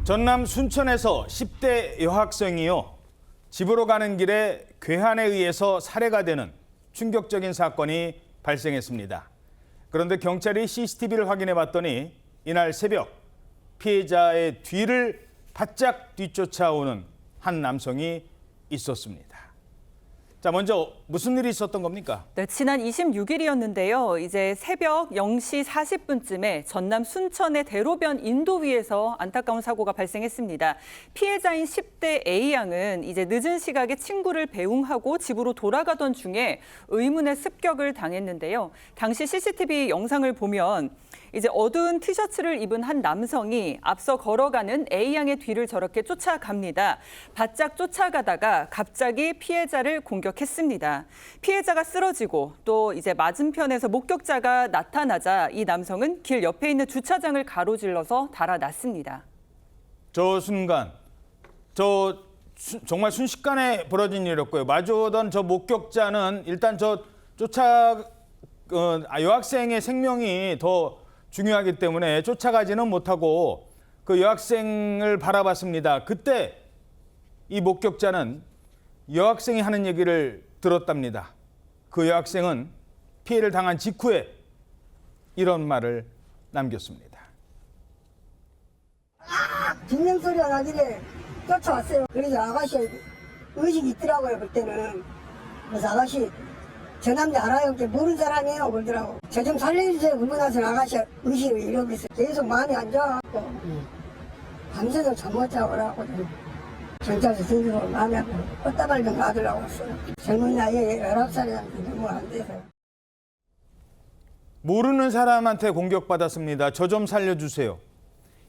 전남 순천에서 10대 여학생이요. 집으로 가는 길에 괴한에 의해서 살해가 되는 충격적인 사건이 발생했습니다. 그런데 경찰이 CCTV를 확인해 봤더니 이날 새벽 피해자의 뒤를 바짝 뒤쫓아오는 한 남성이 있었습니다. 자, 먼저 무슨 일이 있었던 겁니까? 네, 지난 26일이었는데요. 이제 새벽 0시 40분쯤에 전남 순천의 대로변 인도 위에서 안타까운 사고가 발생했습니다. 피해자인 10대 A양은 이제 늦은 시각에 친구를 배웅하고 집으로 돌아가던 중에 의문의 습격을 당했는데요. 당시 CCTV 영상을 보면 이제 어두운 티셔츠를 입은 한 남성이 앞서 걸어가는 A양의 뒤를 저렇게 쫓아갑니다. 바짝 쫓아가다가 갑자기 피해자를 공격했습니다. 피해자가 쓰러지고 또 이제 맞은편에서 목격자가 나타나자 이 남성은 길 옆에 있는 주차장을 가로질러서 달아났습니다. 저 순간, 정말 순식간에 벌어진 일이었고요. 마주오던 저 목격자는 일단 여학생의 생명이 더 중요하기 때문에 쫓아가지는 못하고 그 여학생을 바라봤습니다. 그때 이 목격자는 여학생이 하는 얘기를 들었답니다. 그 여학생은 피해를 당한 직후에 이런 말을 남겼습니다. 비명 소리가 나길래 쫓아왔어요. 그래서 아가씨 의식이 있더라고요. 그때는. 그래서 아가씨 저 남자 알아요? 모르는 사람이에요. 그러더라고. 저 좀 살려주세요. 그러고 나서 아가씨 의식을 잃어버렸어요. 계속 마음이 안 좋아갖고 밤새도 잠 못 자고 그러고 경찰서 승진으로 마음이 아프고 꽃다발병 가더라고 왔어요. 젊은 나이에 19살이라는데 너무 안 돼서. 모르는 사람한테 공격받았습니다. 저 좀 살려주세요.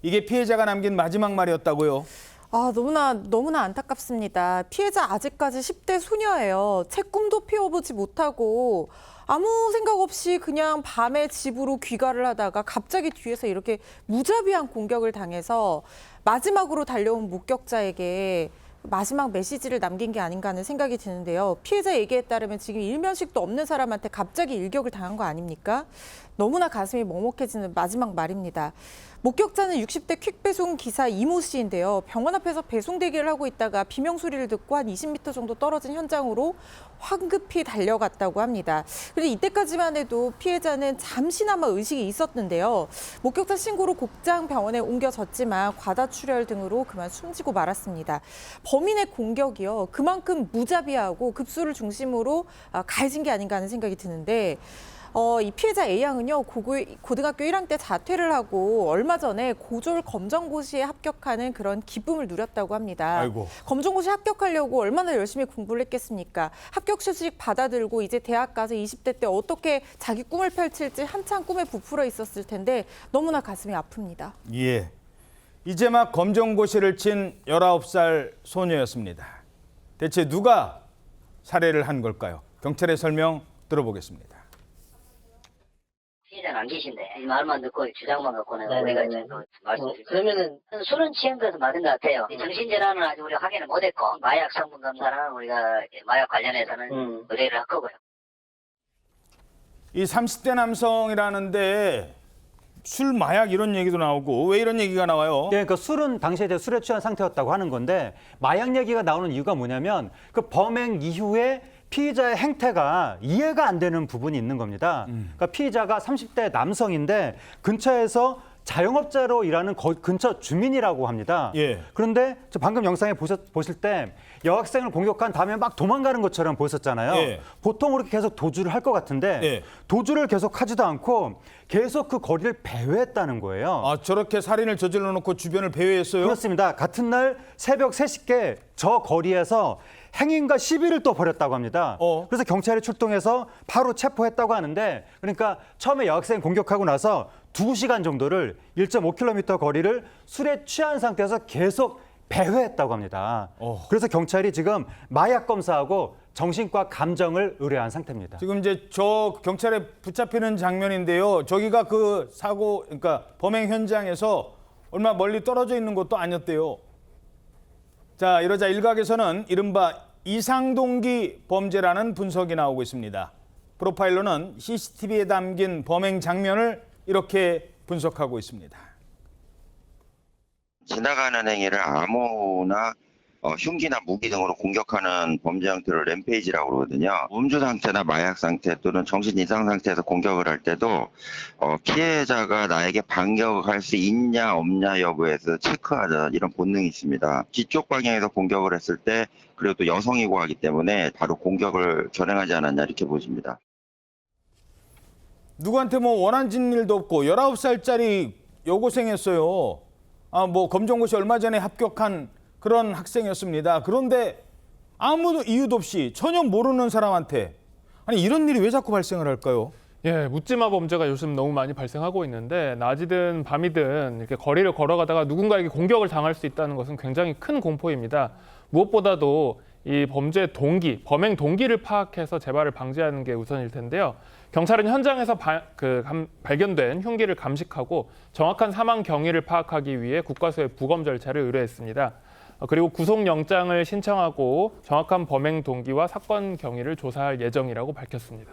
이게 피해자가 남긴 마지막 말이었다고요? 너무나 안타깝습니다. 피해자 아직까지 10대 소녀예요. 채 꿈도 피워보지 못하고 아무 생각 없이 그냥 밤에 집으로 귀가를 하다가 갑자기 뒤에서 이렇게 무자비한 공격을 당해서 마지막으로 달려온 목격자에게 마지막 메시지를 남긴 게 아닌가 하는 생각이 드는데요. 피해자 얘기에 따르면 지금 일면식도 없는 사람한테 갑자기 일격을 당한 거 아닙니까? 너무나 가슴이 먹먹해지는 마지막 말입니다. 목격자는 60대 퀵배송 기사 이모 씨인데요. 병원 앞에서 배송 대기를 하고 있다가 비명 소리를 듣고 한 20m 정도 떨어진 현장으로 황급히 달려갔다고 합니다. 그런데 이때까지만 해도 피해자는 잠시나마 의식이 있었는데요. 목격자 신고로 곡장병원에 옮겨졌지만 과다출혈 등으로 그만 숨지고 말았습니다. 범인의 공격이요. 그만큼 무자비하고 급소를 중심으로 가해진 게 아닌가 하는 생각이 드는데 이 피해자 A양은요, 고등학교 1학년 때 자퇴를 하고 얼마 전에 고졸 검정고시에 합격하는 그런 기쁨을 누렸다고 합니다. 아이고. 검정고시 합격하려고 얼마나 열심히 공부를 했겠습니까? 합격 소식 받아들고 이제 대학 가서 20대 때 어떻게 자기 꿈을 펼칠지 한창 꿈에 부풀어 있었을 텐데 너무나 가슴이 아픕니다. 예. 이제 막 검정고시를 친 19살 소녀였습니다. 대체 누가 살해를 한 걸까요? 경찰의 설명 들어보겠습니다. 피해자는 안 계신데 말만 듣고 주장만 갖고는 우리가 말씀드리죠. 그러면은 술은 취한 것은 맞은 것 같아요. 정신질환은 아직 우리가 확인을 못했고 마약 성분 검사는 우리가 마약 관련해서는 의뢰를 할 거고요. 이 30대 남성이라는데 술, 마약 이런 얘기도 나오고 왜 이런 얘기가 나와요? 네, 그러니까 술은 당시에 술에 취한 상태였다고 하는 건데 마약 얘기가 나오는 이유가 뭐냐면 그 범행 이후에 피의자의 행태가 이해가 안 되는 부분이 있는 겁니다. 그러니까 피의자가 30대 남성인데 근처에서 자영업자로 일하는 근처 주민이라고 합니다. 예. 그런데 저 방금 영상에 보실 때 여학생을 공격한 다음에 막 도망가는 것처럼 보였었잖아요. 예. 보통 그렇게 계속 도주를 할 것 같은데 예. 도주를 계속 하지도 않고 계속 그 거리를 배회했다는 거예요. 아, 저렇게 살인을 저질러 놓고 주변을 배회했어요? 그렇습니다. 같은 날 새벽 3시께 저 거리에서 행인과 시비를 또 벌였다고 합니다. 그래서 경찰이 출동해서 바로 체포했다고 하는데 그러니까 처음에 여학생 공격하고 나서 2시간 정도를 1.5km 거리를 술에 취한 상태에서 계속 배회했다고 합니다. 그래서 경찰이 지금 마약 검사하고 정신과 감정을 의뢰한 상태입니다. 지금 이제 저 경찰에 붙잡히는 장면인데요. 저기가 그 사고, 그러니까 범행 현장에서 얼마 멀리 떨어져 있는 것도 아니었대요. 자, 이러자 일각에서는 이른바 이상동기 범죄라는 분석이 나오고 있습니다. 프로파일러는 CCTV에 담긴 범행 장면을 이렇게 분석하고 있습니다. 지나가는 행위를 암호나 흉기나 무기 등으로 공격하는 범죄 형태를 램페이지라고 그러거든요. 음주 상태나 마약 상태 또는 정신 이상 상태에서 공격을 할 때도 피해자가 나에게 반격할 수 있냐 없냐 여부에서 체크하자 이런 본능이 있습니다. 뒤쪽 방향에서 공격을 했을 때 그리고 또 여성이고 하기 때문에 바로 공격을 전행하지 않았냐 이렇게 보십니다. 누구한테 뭐 원한 짓는 일도 없고 19살짜리 여고생이었어요. 뭐 검정고시 얼마 전에 합격한 그런 학생이었습니다. 그런데 아무 이유도 없이 전혀 모르는 사람한테 아니 이런 일이 왜 자꾸 발생을 할까요? 예, 묻지마 범죄가 요즘 너무 많이 발생하고 있는데 낮이든 밤이든 이렇게 거리를 걸어가다가 누군가에게 공격을 당할 수 있다는 것은 굉장히 큰 공포입니다. 무엇보다도 이 범죄 동기, 범행 동기를 파악해서 재발을 방지하는 게 우선일 텐데요. 경찰은 현장에서 발견된 흉기를 감식하고 정확한 사망 경위를 파악하기 위해 국과수의 부검 절차를 의뢰했습니다. 그리고 구속영장을 신청하고 정확한 범행 동기와 사건 경위를 조사할 예정이라고 밝혔습니다.